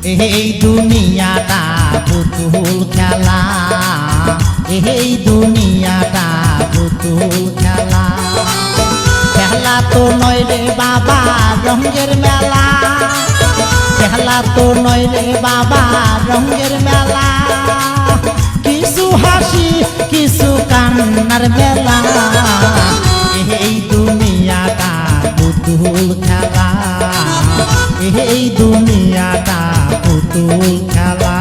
এই দুনিয়াটা পুতুল খেলা, এই দুনিয়াটা পুতুল খেলা। খেলা তো নয় রে বাবা রঙের মেলা, খেলা তো নয় রে বাবা রঙের মেলা। কিছু হাসি কিছু কান্নার বেলা, এই দুনিয়াটা পুতুল খেলা, এই দুনিয়াটা পুতুল খেলা।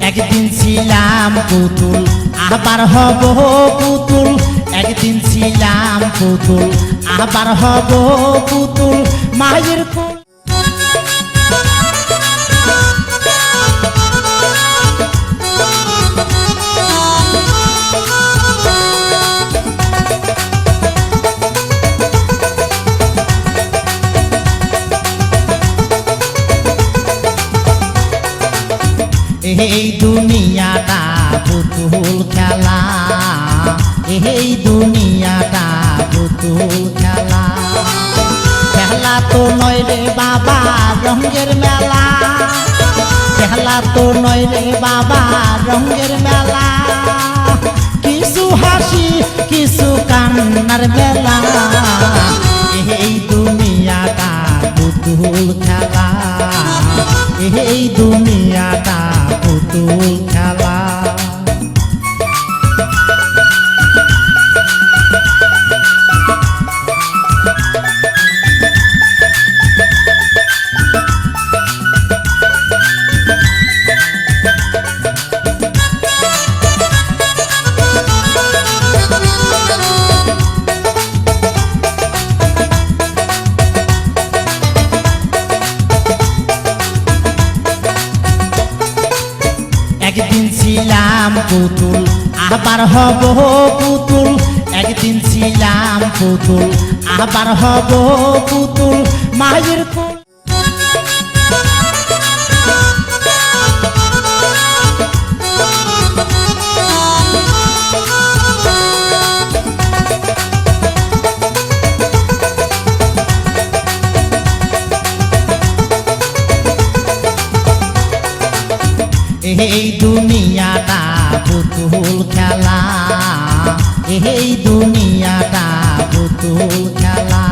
একদিন ছিলাম পুতুল আবার হব পুতুল, একদিন ছিলাম পুতুল আবার হব পুতুল। মায়ের কোল এই দুনিয়াটা পুতুল খেলা, এই দুনিয়াটা পুতুল খেলা। খেলা তো নয় রে বাবা রঙের মেলা, খেলা তো নয় রে বাবা রঙের মেলা। কিছু হাসি কিছু কান্নার বেলা, এই দুনিয়াটা পুতুল খেলা, এই দুনিয়াটা পুতুল খেলা। একদিন ছিলাম পুতুল আবার হব পুতুল, একদিন ছিলাম পুতুল আবার হব পুতুল। মায়ের কোল এই দুনিয়াটা পুতুল খেলা, এই দুনিয়াটা পুতুল খেলা।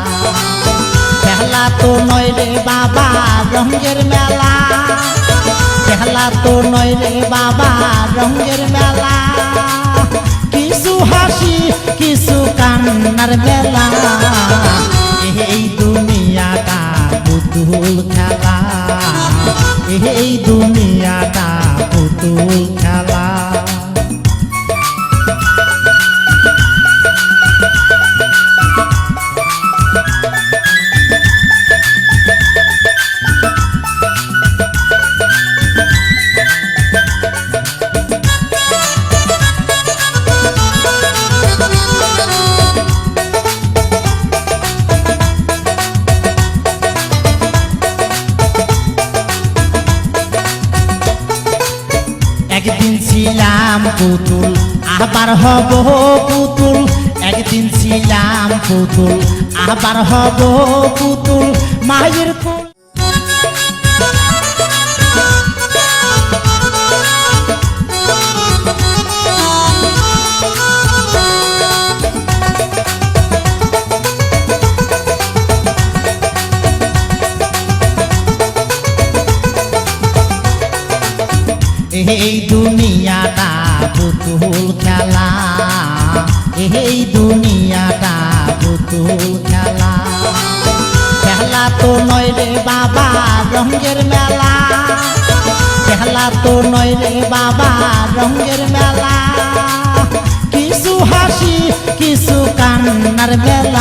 খেলা তো নয় রে বাবা রঙের মেলা, খেলা তো নয় রে বাবা রঙের মেলা। কিছু হাসি কিছু কান্নার বেলা, এই দুনিয়াটা পুতুল খেলা, এই দুনিয়াটা পুতুল খেলা। একদিন ছিলাম পুতুল আবার হব পুতুল, একদিন ছিলাম পুতুল আবার হব পুতুল। মায়ের কোল এই দুনিয়াটা পুতুল খেলা, এই দুনিয়াটা পুতুল খেলা। খেলা তো নয় রে বাবা রঙের মেলা, খেলা তো নয় রে বাবা রঙের মেলা। কিছু হাসি কিছু কান্নার বেলা,